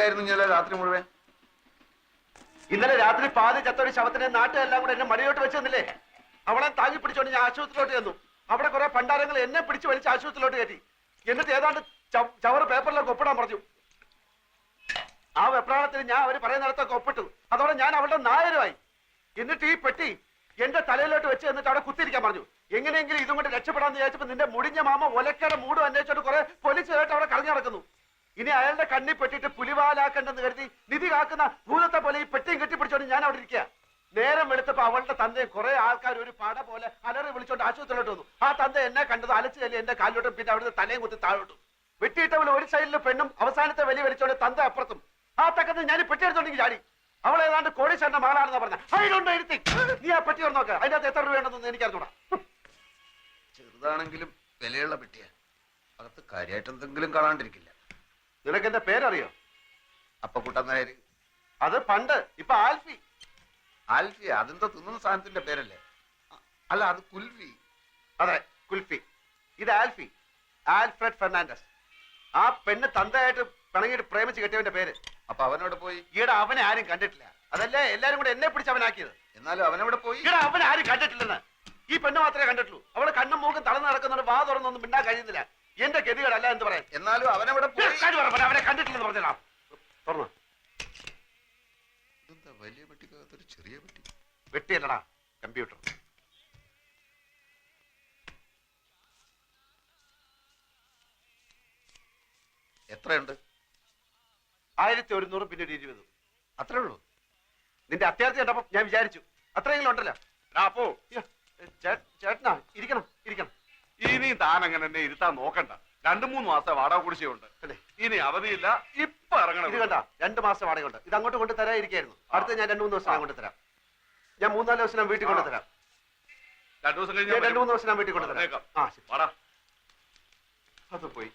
എവിടെയായിരുന്നു ഇന്നലെ രാത്രി മുഴുവൻ? ഇന്നലെ രാത്രി പാതി ചത്തൊരു ശവത്തിനെ നാട്ടുകാരെല്ലാം കൂടെ എന്നെ മടിയോട്ട് വെച്ച് തന്നില്ലേ? അവളെ താങ്ങി പിടിച്ചോണ്ട് ഞാൻ ആശുപത്രിയിലോട്ട് ചെന്നു. അവിടെ കുറെ പണ്ടാരങ്ങൾ എന്നെ പിടിച്ച് വലിച്ച് ആശുപത്രിയിലോട്ട് കയറ്റി. എന്നിട്ട് ഏതാണ്ട് ചവറ് പേപ്പറിലൊക്കെ ഒപ്പിടാൻ പറഞ്ഞു. ആ വെപ്രാളത്തിൽ ഞാൻ അവര് പറയുന്നിടത്തൊക്കെ ഒപ്പിട്ടു. അതോടെ ഞാൻ അവളുടെ നായരുമായി. എന്നിട്ട് ഈ പെട്ടി എന്റെ തലയിലോട്ട് വെച്ച് എന്നിട്ട് അവിടെ കുത്തിരിക്കാൻ പറഞ്ഞു. എങ്ങനെയെങ്കിലും ഇതും കൊണ്ട് രക്ഷപ്പെടാന്ന് വിചാരിച്ചപ്പോ നിന്റെ മുടിഞ്ഞ മാമ ഒലക്കയുടെ മൂടും അന്വേഷിച്ചോണ്ട് കുറെ പോലീസുകാരായിട്ട് അവിടെ കളഞ്ഞു നടക്കുന്നു. ഇനി അയാളുടെ കണ്ണി പെട്ടിട്ട് പുലിവാലാക്കണ്ടെന്ന് കരുതി നിധി കാക്കുന്ന ഭൂതത്തെ പോലെ ഈ പെട്ടിയും കെട്ടിപ്പിടിച്ചോണ്ട് ഞാൻ അവിടെ ഇരിക്കുക. നേരം വെളുത്തപ്പോ അവളുടെ തന്തയും കുറെ ആൾക്കാർ ഒരു പട പോലെ അലറി വിളിച്ചോണ്ട് ആശുപത്രിയിലോട്ട് വന്നു. ആ തന്ത എന്നെ കണ്ടത് അലച്ചു തല്ലി എന്റെ കാലിലോട്ടും പിന്നെ അവിടുത്തെ തലയും കുത്തി താഴോട്ടും. വെട്ടിയിട്ടവൾ ഒരു സൈഡിലെ പെണ്ണും അവസാനത്തെ വലിയ വലിച്ചോണ്ട് തന്ത അപ്പുറത്തും. ആ തക്കത്ത് ഞാൻ പെട്ടി എടുത്തോണ്ടെങ്കിൽ ചാടി. അവൾ ഏതാണ്ട് കോടീശ്വരന്റെ മകളാണെന്ന് പറഞ്ഞ ഇരുത്തി നീ ആ പെട്ടി ഒന്ന് നോക്കുക. അതിനകത്ത് എത്ര രൂപയുണ്ടെന്ന് എനിക്കറിഞ്ഞൂടാ. ചെറുതാണെങ്കിലും വിലയുള്ള പെട്ടിയാ. അകത്ത് കാര്യമായിട്ട് എന്തെങ്കിലും കാണാണ്ടിരിക്കില്ല. നിനക്ക് എന്റെ പേരറിയോ? അപ്പക്കുട്ടൻ നായർ. അത് പണ്ട്. ഇപ്പൊ ആൽഫി. ആൽഫി അതെന്താ തിന്നുന്ന സാധനത്തിന്റെ പേരല്ലേ? അല്ല, അത് കുൽഫി. അതെ, കുൽഫി. ഇത് ആൽഫി, ആൽഫ്രഡ് ഫെർണാണ്ടസ്. ആ പെണ്ണ് തന്തയായിട്ട് പിണങ്ങിയിട്ട് പ്രേമിച്ച് കെട്ടിയവന്റെ പേര്. അപ്പൊ അവനോട് പോയി? ഈടെ അവനെ ആരും കണ്ടിട്ടില്ല. അതല്ലേ എല്ലാരും കൂടെ എന്നെ പിടിച്ച് അവനാക്കിയത്. എന്നാലും അവനവിടെ പോയി? ഈടെ അവനെ ആരും കണ്ടിട്ടില്ലെന്ന്. ഈ പെണ്ണ് മാത്രമേ കണ്ടിട്ടുള്ളൂ. അവള് കണ്ണും മൂക്കും തളർന്ന് നടക്കുന്നതുകൊണ്ട് വാ തുറന്നൊന്നും മിണ്ടാൻ കഴിയുന്നില്ല. എന്റെ ഗതികളല്ല എന്ന് പറയാൻ. എന്നാലും അവനവിടെ പോയി? അവനെ കണ്ടിട്ടില്ലെന്ന് പറഞ്ഞാ തുറന്നു. വലിയ പെട്ടിക്കകത്തൊരു ചെറിയ പെട്ടി. വെട്ടിയല്ലടാ, കമ്പ്യൂട്ടർ. എത്രയുണ്ട്? 1100 പിന്നെ 20. അത്രേ ഉള്ളൂ? നിന്റെ അത്യാർത്ഥി കണ്ടപ്പോ ഞാൻ വിചാരിച്ചു അത്രയെങ്കിലും ഉണ്ടല്ലോ. അപ്പോ ചേട്ടനാ ഇരിക്കണം ഇരിക്കണം. ഇനി താൻ അങ്ങനെ എന്നെ ഇരുത്താൻ നോക്കണ്ട. 2-3 മാസം വാടക കുടിശ്ശികയുണ്ട്. ഇനി അവധിയില്ല. ഇപ്പൊ ഇറങ്ങണം. ഇത് കണ്ട 2 മാസം വാടകയുണ്ട്. ഇത് അങ്ങോട്ട് കൊണ്ട് തരാതിരിക്കായിരുന്നു. അടുത്ത ഞാൻ 2-3 ദിവസം കൊണ്ട് തരാം. ഞാൻ 3-4 ദിവസം ഞാൻ വീട്ടിൽ കൊണ്ട് തരാം. 2 ദിവസം കഴിഞ്ഞ് 2-3 ദിവസം ഞാൻ വീട്ടിൽ കൊണ്ട് തരാം. ആ വാടാ. അത് പോയി.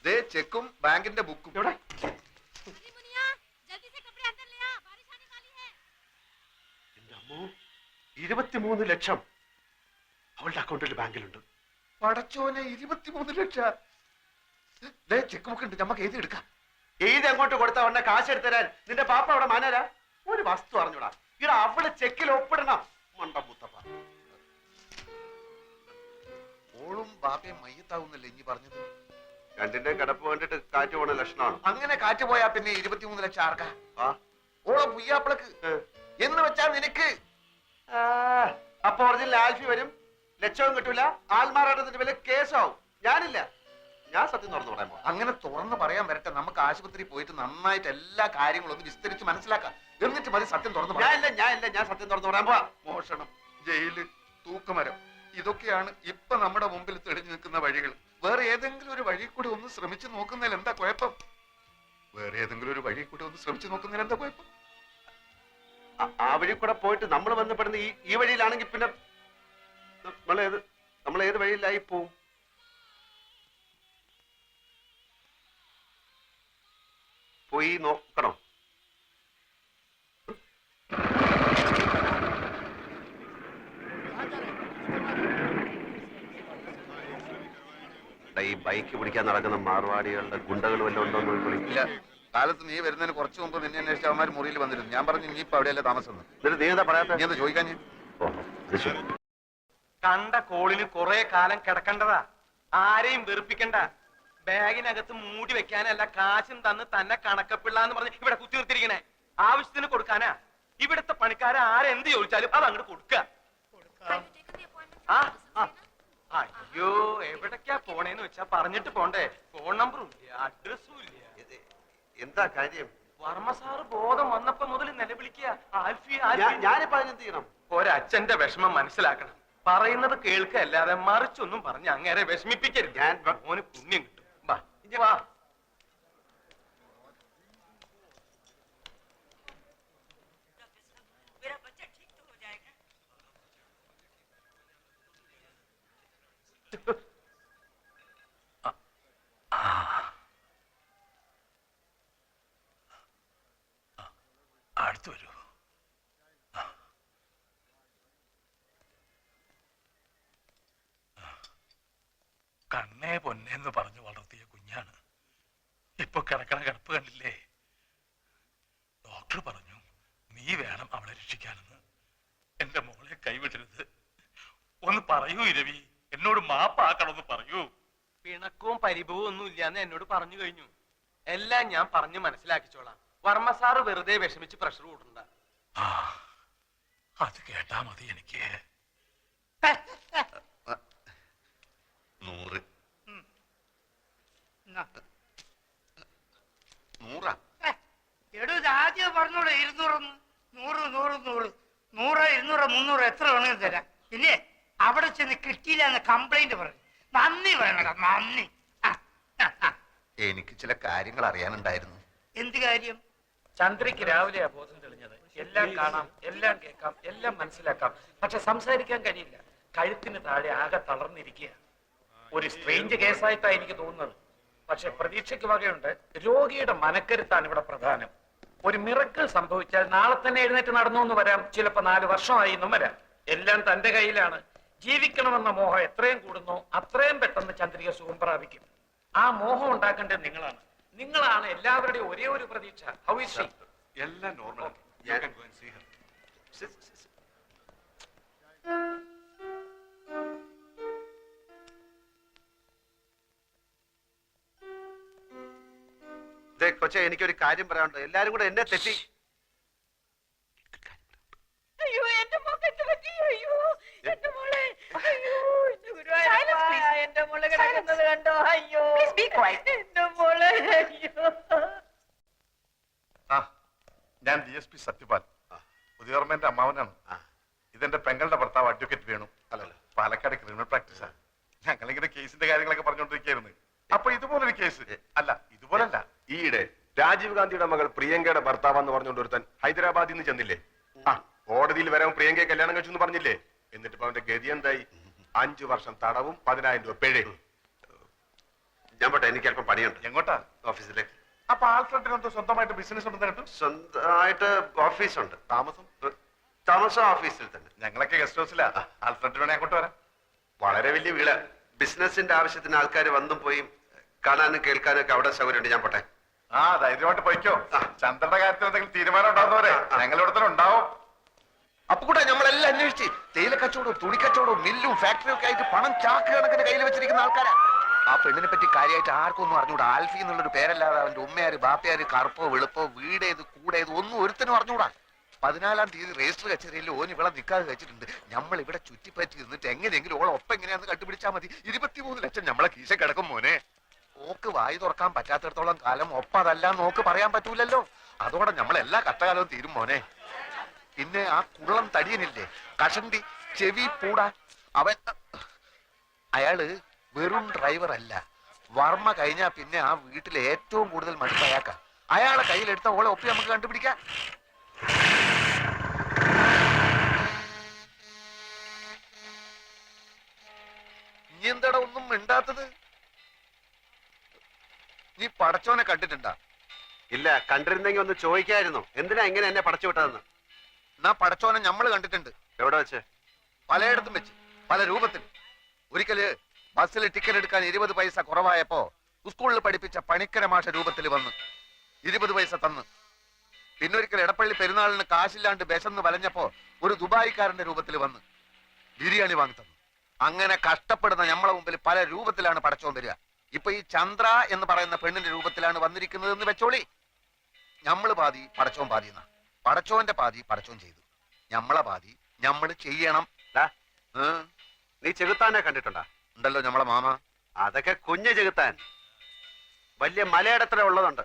ദേ ചെക്കും ബാങ്കിന്റെ ബുക്കും. എവിടെ? 23 ലക്ഷം അവളുടെ അക്കൗണ്ടിൽ ബാങ്കിലുണ്ട്. പടച്ചോനെ, 23 ലക്ഷം. ചെക്ക് ബുക്ക് ഉണ്ട്, നമുക്ക് എഴുതി എടുക്കാം. എഴുതി അങ്ങോട്ട് കൊടുത്ത ഉടനെ കാശ് എടുത്തരാൻ നിന്റെ പാപ്പ അവിടെ മാനരാ. ഒരു വസ്തു അറിഞ്ഞൂടാ. ഇവിടെ അവള് ചെക്കിൽ ഒപ്പിടണം. മണ്ട മുത്തപ്പ. ഓളും ബാപ്പയും മയ്യത്താവുന്നല്ലേ ഇനി പറഞ്ഞത്? രണ്ടിന്റെ കിടപ്പ് കണ്ടിട്ട് കാറ്റ് പോണ ലക്ഷണമാണ്. അങ്ങനെ കാറ്റ് പോയാ പിന്നെ 23 ലക്ഷം ആർക്കാ? ഓളെ പുയ്യാപ്പിളക്ക് എന്ന് വെച്ചാ നിനക്ക്. അപ്പൊ ഒറിജിനൽ ആൽഫി വരും, ലക്ഷവും കിട്ടൂല, ആൽമാറാട്ടത്തിന്റെ പേരിൽ കേസാവും. ഞാനില്ല. ഞാൻ സത്യം തുറന്നു പറയാൻ പോകും. അങ്ങനെ തുറന്ന് പറയാൻ വരട്ടെ. നമുക്ക് ആശുപത്രി പോയിട്ട് നന്നായിട്ട് എല്ലാ കാര്യങ്ങളും ഒന്ന് വിസ്തരിച്ച് മനസ്സിലാക്കാം. എന്നിട്ട് മതി സത്യം തുറന്നു പറയാൻ. ഞാൻ സത്യം തുറന്നു പറയാൻ പോവാ. മോഷണം, ജയില്, തൂക്കുമരം, ഇതൊക്കെയാണ് ഇപ്പൊ നമ്മുടെ മുമ്പിൽ തെളിഞ്ഞു നിൽക്കുന്ന വഴികൾ. വേറെ ഏതെങ്കിലും ഒരു വഴി കൂടി ഒന്ന് ശ്രമിച്ചു നോക്കുന്നതിൽ എന്താ കുഴപ്പം? ആ വഴി കൂടെ പോയിട്ട് നമ്മൾ ബന്ധപ്പെടുന്ന ഈ വഴിയിലാണെങ്കിൽ പിന്നെ നമ്മൾ ഏത് വഴിയിലായി പോവും? പോയി നോക്കണോ? ഈ ബൈക്ക് പിടിക്കാൻ നടക്കുന്ന മാർവാടികളുടെ ഗുണ്ടകൾ വല്ലതും ഉണ്ടോ എന്ന് നോക്കില്ല. കാലത്ത് നീ വരുന്നതിന് കുറച്ചു മുമ്പ് നിന്നെ അന്വേഷിച്ച അവന്മാർ മുറിയിൽ വന്നിരുന്നു. ഞാൻ പറഞ്ഞു നീ ഇപ്പൊ അവിടെയല്ലേ താമസം. നീ എന്താ പറയാത്ത? നീ എന്താ ചോദിക്കാൻ? കണ്ട കോളിന് കുറെ കാലം കിടക്കണ്ടതാ. ആരെയും വെറുപ്പിക്കണ്ട. ബാഗിനകത്ത് മൂടി വെക്കാനല്ല, കാശും തന്ന് തന്നെ കണക്കപ്പിള്ള എന്ന് പറഞ്ഞ് ഇവിടെ കുത്തിർത്തിരിക്കണേ. ആവശ്യത്തിന് കൊടുക്കാനാ. ഇവിടുത്തെ പണിക്കാരെ ആരെന്ത് ചോദിച്ചാലും അത് അങ്ങോട്ട് കൊടുക്കുക. അയ്യോ, എവിടേക്കാ പോണേന്ന് വെച്ചാ പറഞ്ഞിട്ട് പോണ്ടേ. ഫോൺ നമ്പറും ഇല്ല, അഡ്രസ്സും ഇല്ല. എന്താ കാര്യം? വർമ്മ സാറ് ബോധം വന്നപ്പോ മുതൽ നിലവിളിക്കുക. ഞാനിപ്പോ അതിനെന്ത് ചെയ്യണം? ഒരച്ഛന്റെ വിഷമം മനസ്സിലാക്കണം. പറയുന്നത് കേൾക്കല്ലാതെ മറിച്ചൊന്നും പറഞ്ഞ് അങ്ങേരെ വിഷമിപ്പിക്കരുത്. ഞാൻ മോന് പുണ്യം കിട്ടും. വാ. അടുത്തു വരൂ. കണ്ണേ പൊന്നേന്ന് പറഞ്ഞു വളർത്തിയ കുഞ്ഞാണ്. ഇപ്പൊ കിടക്കണ കിടപ്പ് കണ്ടില്ലേ? ഡോക്ടർ പറഞ്ഞു നീ വേണം അവളെ രക്ഷിക്കാനെന്ന്. എന്റെ മോളെ കൈവിടരുത്. ഒന്ന് പറയൂ രവി, എന്നോട് മാപ്പാക്കണമെന്ന് പറയൂ. പിണക്കവും പരിഭവവും ഒന്നും ഇല്ലാന്ന് എന്നോട് പറഞ്ഞു കഴിഞ്ഞു. എല്ലാം ഞാൻ പറഞ്ഞു മനസ്സിലാക്കിച്ചോളാം. വർമ്മ സാറ് വെറുതെ വിഷമിച്ച് പ്രഷർ കൂട്ടണ്ട. ആ, അത് കേട്ടാ മതി എനിക്ക്. 100. 100. എടോ ഇത് ആദ്യം പറഞ്ഞോളൂ 200 100 100 100 100 200 300 എത്ര വേണമെങ്കിലും തരാം. പിന്നെ അവിടെ ചെന്ന് കിട്ടിയില്ല എന്ന് കംപ്ലൈന്റ് പറഞ്ഞു. നന്ദി വേണടാ, നന്ദി. എനിക്ക് ചില കാര്യങ്ങൾ അറിയാനുണ്ടായിരുന്നു. എന്ത് കാര്യം? ചന്ദ്രയ്ക്ക് രാവിലെയാ ബോധം തെളിഞ്ഞത്. എല്ലാം കാണാം, എല്ലാം കേൾക്കാം, എല്ലാം മനസ്സിലാക്കാം, പക്ഷെ സംസാരിക്കാൻ കഴിയില്ല. കഴുത്തിന് താഴെ ആകെ തളർന്നിരിക്കുക. ഒരു സ്ട്രേഞ്ച് കേസായിട്ടാ എനിക്ക് തോന്നുന്നത്. പക്ഷെ പ്രതീക്ഷയ്ക്ക് വകയുണ്ട്. രോഗിയുടെ മനക്കരുത്താണ് ഇവിടെ പ്രധാനം. ഒരു മിറക്കിൾ സംഭവിച്ചാൽ നാളെ തന്നെ എഴുന്നേറ്റ് നടന്നു എന്ന് വരാം, ചിലപ്പോ 4 വർഷമായി എന്നും വരാം. എല്ലാം തന്റെ കയ്യിലാണ്. ജീവിക്കണമെന്ന മോഹം എത്രയും കൂടുന്നോ അത്രയും പെട്ടെന്ന് ചന്ദ്രിക സുഖം പ്രാപിക്കും. ആ മോഹം ഉണ്ടാക്കേണ്ടത് നിങ്ങളാണ്. നിങ്ങളാണ് എല്ലാവരുടെയും ഒരേ ഒരു പ്രതീക്ഷ. How is she? എല്ലാം നോർമൽ. കൊച്ചെ, എനിക്കൊരു കാര്യം പറയാനുണ്ട്. എല്ലാരും കൂടെ എന്നെ തെറ്റി. അയ്യോ എന്റെ മോൾക്ക് എന്ത് പറ്റി? അയ്യോ എന്റെ മോളെ, അയ്യോ എന്റെ ഗുരുവായൂരപ്പ, എന്റെ മോളെ കിടക്കുന്നത് കണ്ടോ? അയ്യോ എന്റെ മോളെ, അയ്യോ. ആ, ഞാൻ DSP സത്യപാൽ, പുതിയോർമ്മന്റെ അമ്മാവനാണ്. ഇതെന്റെ പെങ്ങളുടെ ഭർത്താവ് അഡ്വക്കേറ്റ് വേണു. അല്ലല്ലോ, പാലക്കാട് ക്രിമിനൽ പ്രാക്ടീസാ. ഞങ്ങളിങ്ങനെ കേസിന്റെ കാര്യങ്ങളൊക്കെ പറഞ്ഞുകൊണ്ടിരിക്കുകയായിരുന്നു. അപ്പൊ ഇതുപോലൊരു കേസ് അല്ല, ഇതുപോലല്ല. ഈയിടെ രാജീവ് ഗാന്ധിയുടെ മകൾ പ്രിയങ്കയുടെ ഭർത്താവെന്ന് പറഞ്ഞുകൊണ്ട് ഒരുത്തൻ ഹൈദരാബാദിൽ നിന്ന് ചെന്നില്ലേ? ആ, കോടതിയിൽ വരാൻ പ്രിയങ്കയെ കല്യാണം കഴിച്ചു എന്ന് പറഞ്ഞില്ലേ? എന്നിട്ട് ഇപ്പൊ അവന്റെ ഗതി എന്തായി? 5 വർഷം തടവും 10,000 രൂപ പിഴയും. ഞാൻ പോട്ടെ, എനിക്ക് അല്പം പണിയുണ്ട്. എങ്ങോട്ടാ? ഓഫീസിലേക്ക്. അപ്പൊ ആൽഫ്രഡിന് എന്തോ സ്വന്തമായിട്ട് ബിസിനസ് ഉണ്ടെന്ന് കേട്ടു. സ്വന്തമായിട്ട് ഓഫീസുണ്ട്. താമസം താമസം ഓഫീസിൽ തന്നെ. ഞങ്ങളൊക്കെ ഗസ്റ്റ് ഹൗസിലാ. ആൽഫ്രഡ് വേണേ അങ്ങോട്ട് വരാം. വളരെ വലിയ വീട്. ബിസിനസിന്റെ ആവശ്യത്തിന് ആൾക്കാർ വന്നും പോയി കാണാനും കേൾക്കാനും ഒക്കെ അവിടെ സൗകര്യമുണ്ട്. ഞാൻ പോട്ടെ. ആ, ധൈര്യമായിട്ട് പോയിക്കോ. ചന്ദ്രന്റെ കാര്യത്തിൽ എന്തെങ്കിലും തീരുമാനം ഉണ്ടാകുന്നവരെ ഞങ്ങൾ ഇവിടെ തന്നെ ഉണ്ടാവും. അപ്പുകൂടെ നമ്മളെല്ലാം അന്വേഷിച്ച് തേയില കച്ചവടവും തുണി കച്ചവടവും മില്ലും ഫാക്ടറിയും ഒക്കെ ആയിട്ട് പണം ചാക്ക് കണക്കിന് കയ്യിൽ വെച്ചിരിക്കുന്ന ആൾക്കാരാ. ആ പെണ്ണിനെ പറ്റി കാര്യമായിട്ട് ആർക്കും ഒന്നും അറിഞ്ഞൂടാ. ആൽഫി എന്നുള്ളൊരു പേരല്ലാതെ അവന്റെ ഉമ്മയാര് ബാപ്പയാര് കറുപ്പോ വെളുപ്പോ വീടേത് കൂടേത് ഒന്നും ഒരുത്തനും അറിഞ്ഞൂടാ. 14-ാം തീയതി രജിസ്റ്റർ കച്ചേരിയിൽ ഓൻ ഇവിടെ നിൽക്കാതെ വെച്ചിട്ടുണ്ട്. നമ്മൾ ഇവിടെ ചുറ്റിപ്പറ്റി നിന്നിട്ട് എങ്ങനെയെങ്കിലും ഓളെ ഒപ്പം എങ്ങനെയാന്ന് കണ്ടുപിടിച്ചാൽ മതി. 23 ലക്ഷം നമ്മളെ കീശ കിടക്കും മോനെ. ഓക്ക് വായി തുറക്കാൻ പറ്റാത്തിടത്തോളം കാലം ഒപ്പം അതല്ല നോക്ക് പറയാൻ പറ്റൂലല്ലോ. അതോടെ നമ്മളെല്ലാ കഷ്ടകാലവും തീരും മോനെ. പിന്നെ ആ കുള്ളം തടിയനില്ലേ, കഷണ്ടി ചെവി പൂടാ, അയാള് വെറും ഡ്രൈവർ അല്ല. വർമ്മ കഴിഞ്ഞാ പിന്നെ ആ വീട്ടിലെ ഏറ്റവും കൂടുതൽ മടുപ്പ് അയാൾക്കാ. അയാളെ കയ്യിലെടുത്ത ഓളെ ഒപ്പി നമുക്ക് കണ്ടുപിടിക്കാം. ഇനി എന്താടാ ഒന്നും മിണ്ടാത്തത്? നീ പടച്ചോനെ കണ്ടിട്ടുണ്ടാ? ഇല്ല, കണ്ടിരുന്നെങ്കിൽ ഒന്ന് ചോദിക്കായിരുന്നു. എന്തിനാ ഇങ്ങനെ എന്നെ പടച്ചു വിട്ടതെന്ന്. എന്നാ പടച്ചോനെ നമ്മള് കണ്ടിട്ടുണ്ട്. എവിടെ വെച്ച്? പലയിടത്തും വെച്ച്, പല രൂപത്തിൽ. ഒരിക്കല് ബസ്സിൽ ടിക്കറ്റ് എടുക്കാൻ 20 പൈസ കുറവായപ്പോ സ്കൂളിൽ പഠിപ്പിച്ച പണിക്കര മാഷ രൂപത്തിൽ വന്ന് 20 പൈസ തന്ന്. പിന്നൊരിക്കൽ എടപ്പള്ളി പെരുന്നാളിന് കാശില്ലാണ്ട് വിശന്ന് വലഞ്ഞപ്പോ ഒരു ദുബായിക്കാരന്റെ രൂപത്തിൽ വന്ന് ബിരിയാണി വാങ്ങി തന്നു. അങ്ങനെ കഷ്ടപ്പെടുന്ന നമ്മളെ മുമ്പിൽ പല രൂപത്തിലാണ് പടച്ചോൻ വരിക. ഇപ്പൊ ഈ ചന്ദ്ര എന്ന് പറയുന്ന പെണ്ണിന്റെ രൂപത്തിലാണ് വന്നിരിക്കുന്നത് എന്ന് വെച്ചോളി. ഞമ്മള് പാതി പടച്ചോൻ പാതി എന്നാ. പടച്ചോന്റെ പാതി പടച്ചോൻ ചെയ്തു, ഞമ്മളെ പാതി ഞമ്മള് ചെയ്യണം. നീ ചെകുത്താനെ കണ്ടിട്ടുണ്ടാ? ഉണ്ടല്ലോ ഞമ്മളെ മാമ. അതൊക്കെ കുഞ്ഞ് ചെകുത്താൻ. വലിയ മലയിടത്ര ഉള്ളതുണ്ട്.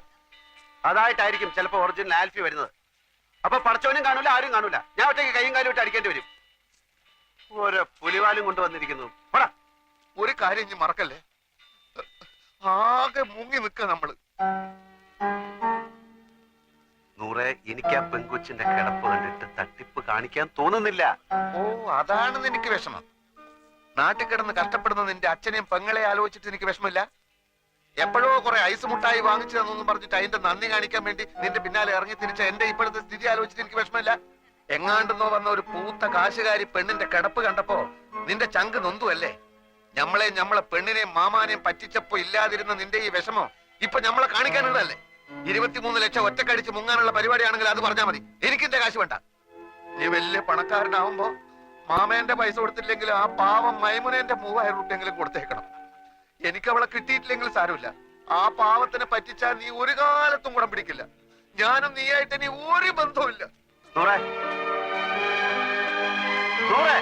അതായിട്ടായിരിക്കും ചിലപ്പോ ഒറിജിനൽ ആൽഫി വരുന്നത്. അപ്പൊ പടച്ചോനും കാണൂല, ആരും കാണൂല. ഞാൻ ഒറ്റയ്ക്ക് കൈയും കാലും ഇട്ട് അടിക്കേണ്ടി വരും. ഓരോ പുലിവാലും കൊണ്ടുവന്നിരിക്കുന്നു. ഒരു കാര്യം ഇനി മറക്കല്ലേ, ആകെ മുങ്ങി നിക്ക നമ്മള്. നൂറെ, എനിക്ക് ആ പെങ്കൊച്ചിന്റെ കിടപ്പ് കണ്ടിട്ട് തട്ടിപ്പ് കാണിക്കാൻ തോന്നുന്നില്ല. ഓ, അതാണ് എനിക്ക് വിഷമം. നാട്ടിൽ കിടന്ന് കഷ്ടപ്പെടുന്ന നിന്റെ അച്ഛനെയും പെങ്ങളെ ആലോചിച്ചിട്ട് എനിക്ക് വിഷമില്ല. എപ്പോഴോ കുറെ ഐസ് മുട്ടായി വാങ്ങിച്ചു തന്നൊന്നും പറഞ്ഞിട്ട് അതിന്റെ നന്ദി കാണിക്കാൻ വേണ്ടി നിന്റെ പിന്നാലെ ഇറങ്ങി തിരിച്ച എന്റെ ഇപ്പോഴത്തെ സ്ഥിതി ആലോചിച്ചിട്ട് എനിക്ക് വിഷമില്ല. എങ്ങാണ്ടെന്നോ വന്ന ഒരു പൂത്ത കാശുകാരി പെണ്ണിന്റെ കിടപ്പ് കണ്ടപ്പോ നിന്റെ ചങ്ക് നൊന്തുവല്ലേ. നമ്മളെ പെണ്ണിനെയും മാമാനെയും പറ്റിച്ചപ്പോ ഇല്ലാതിരുന്ന നിന്റെ ഈ വിഷമം ഇപ്പൊ നമ്മളെ കാണിക്കാനുള്ളതല്ലേ. 23 ലക്ഷം ഒറ്റക്കടിച്ച് മുങ്ങാനുള്ള പരിപാടിയാണെങ്കിൽ അത് പറഞ്ഞാൽ മതി. എനിക്കിന്റെ കാശ് വേണ്ട. നീ വലിയ പണക്കാരനാവുമ്പോ മാമേന്റെ പൈസ കൊടുത്തില്ലെങ്കിൽ ആ പാവം മൈമുനേന്റെ 3000 രൂപയെങ്കിലും കൊടുത്തേക്കണം. എനിക്ക് അവളെ കിട്ടിയിട്ടില്ലെങ്കിൽ സാരമില്ല. ആ പാവത്തിനെ പറ്റിച്ചാൽ നീ ഒരു കാലത്തും കൂടെ പിടിക്കില്ല. ഞാനും നീയായിട്ട് ഇനി ഒരു ബന്ധവുമില്ല. നൂറേ, നൂറേ.